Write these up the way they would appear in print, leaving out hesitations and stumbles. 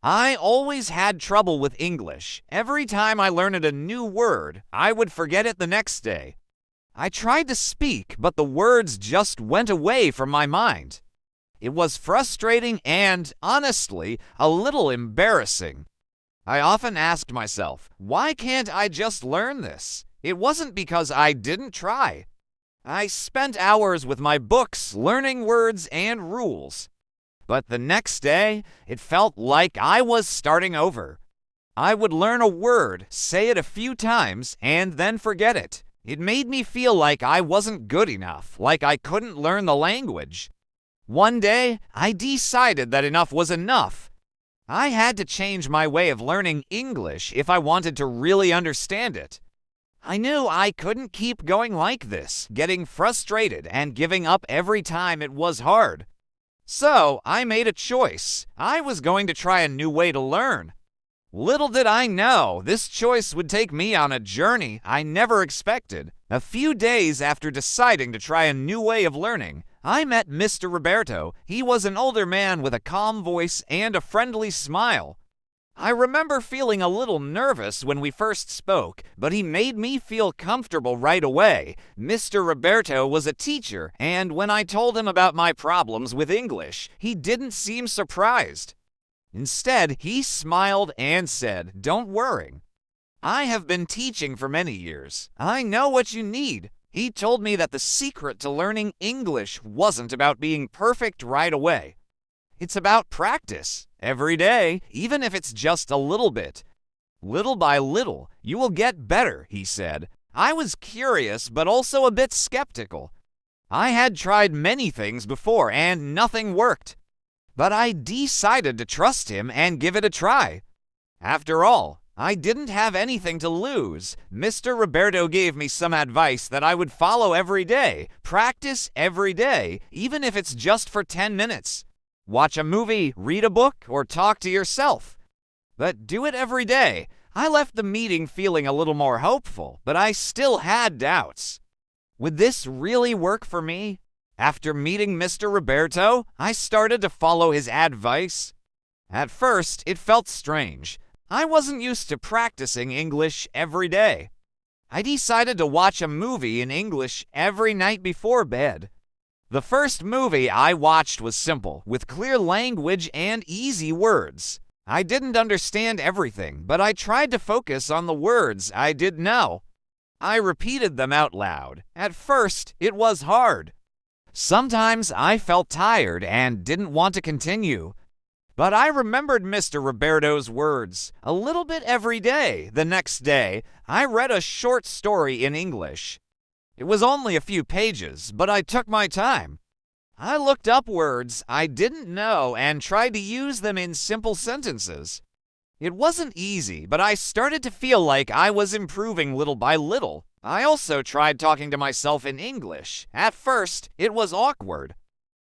I always had trouble with English. Every time I learned a new word, I would forget it the next day. I tried to speak, but the words just went away from my mind. It was frustrating and, honestly, a little embarrassing. I often asked myself, why can't I just learn this? It wasn't because I didn't try. I spent hours with my books learning words and rules. But the next day, it felt like I was starting over. I would learn a word, say it a few times, and then forget it. It made me feel like I wasn't good enough, like I couldn't learn the language. One day, I decided that enough was enough. I had to change my way of learning English if I wanted to really understand it. I knew I couldn't keep going like this, getting frustrated and giving up every time it was hard. So, I made a choice. I was going to try a new way to learn. Little did I know, this choice would take me on a journey I never expected. A few days after deciding to try a new way of learning, I met Mr. Roberto. He was an older man with a calm voice and a friendly smile. I remember feeling a little nervous when we first spoke, but he made me feel comfortable right away. Mr. Roberto was a teacher, and when I told him about my problems with English, he didn't seem surprised. Instead, he smiled and said, "Don't worry. I have been teaching for many years. I know what you need." He told me that the secret to learning English wasn't about being perfect right away. It's about practice. Every day, even if it's just a little bit. Little by little, you will get better, he said. I was curious, but also a bit skeptical. I had tried many things before, and nothing worked. But I decided to trust him and give it a try. After all, I didn't have anything to lose. Mr. Roberto gave me some advice that I would follow every day. Practice every day, even if it's just for 10 minutes. Watch a movie, read a book, or talk to yourself. But do it every day. I left the meeting feeling a little more hopeful, but I still had doubts. Would this really work for me? After meeting Mr. Roberto, I started to follow his advice. At first, it felt strange. I wasn't used to practicing English every day. I decided to watch a movie in English every night before bed. The first movie I watched was simple, with clear language and easy words. I didn't understand everything, but I tried to focus on the words I did know. I repeated them out loud. At first, it was hard. Sometimes I felt tired and didn't want to continue. But I remembered Mr. Roberto's words. A little bit every day. The next day, I read a short story in English. It was only a few pages, but I took my time. I looked up words I didn't know and tried to use them in simple sentences. It wasn't easy, but I started to feel like I was improving little by little. I also tried talking to myself in English. At first, it was awkward.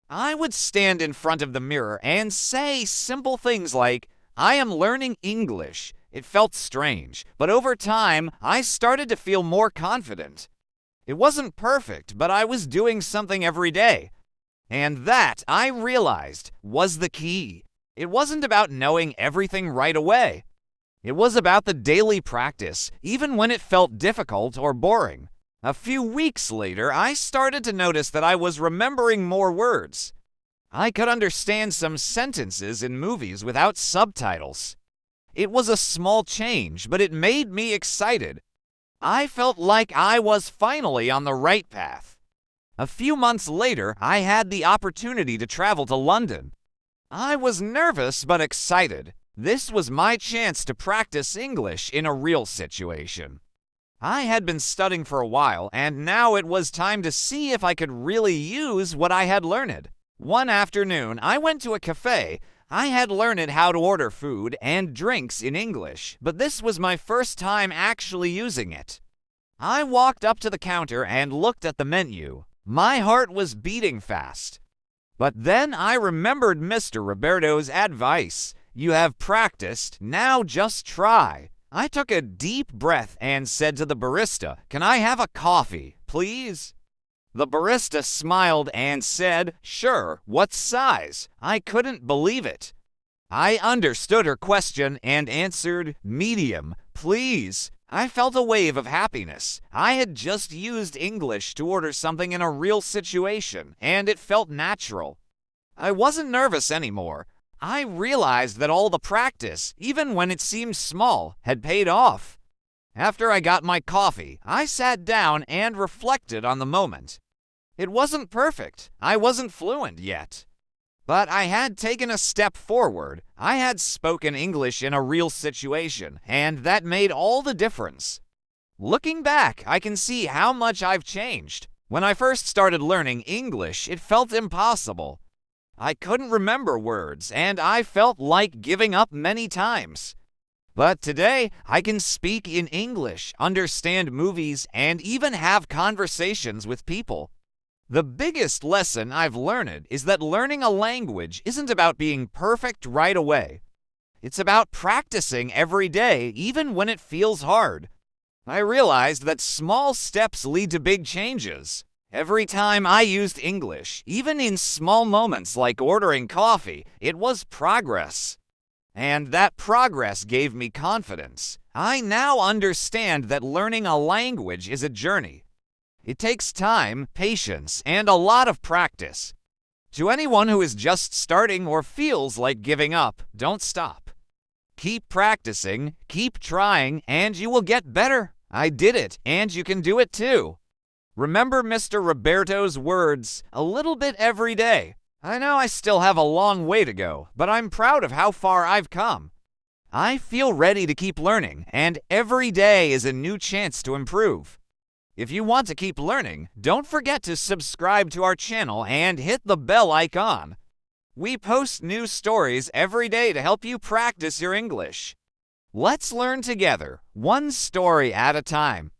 I would stand in front of the mirror and say simple things like, "I am learning English." It felt strange, but over time, I started to feel more confident. It wasn't perfect, but I was doing something every day. And that, I realized, was the key. It wasn't about knowing everything right away. It was about the daily practice, even when it felt difficult or boring. A few weeks later, I started to notice that I was remembering more words. I could understand some sentences in movies without subtitles. It was a small change, but it made me excited. I felt like I was finally on the right path. A few months later, I had the opportunity to travel to London. I was nervous but excited. This was my chance to practice English in a real situation. I had been studying for a while, and now it was time to see if I could really use what I had learned. One afternoon, I went to a cafe. I had learned how to order food and drinks in English, but this was my first time actually using it. I walked up to the counter and looked at the menu. My heart was beating fast. But then I remembered Mr. Roberto's advice. You have practiced, now just try. I took a deep breath and said to the barista, "Can I have a coffee, please?" The barista smiled and said, "Sure, what size?" I couldn't believe it. I understood her question and answered, "Medium, please." I felt a wave of happiness. I had just used English to order something in a real situation, and it felt natural. I wasn't nervous anymore. I realized that all the practice, even when it seemed small, had paid off. After I got my coffee, I sat down and reflected on the moment. It wasn't perfect. I wasn't fluent yet. But I had taken a step forward. I had spoken English in a real situation, and that made all the difference. Looking back, I can see how much I've changed. When I first started learning English, it felt impossible. I couldn't remember words, and I felt like giving up many times. But today, I can speak in English, understand movies, and even have conversations with people. The biggest lesson I've learned is that learning a language isn't about being perfect right away. It's about practicing every day, even when it feels hard. I realized that small steps lead to big changes. Every time I used English, even in small moments like ordering coffee, it was progress. And that progress gave me confidence. I now understand that learning a language is a journey. It takes time, patience, and a lot of practice. To anyone who is just starting or feels like giving up, don't stop. Keep practicing, keep trying, and you will get better. I did it, and you can do it too. Remember Mr. Roberto's words, a little bit every day. I know I still have a long way to go, but I'm proud of how far I've come. I feel ready to keep learning, and every day is a new chance to improve. If you want to keep learning, don't forget to subscribe to our channel and hit the bell icon. We post new stories every day to help you practice your English. Let's learn together, one story at a time.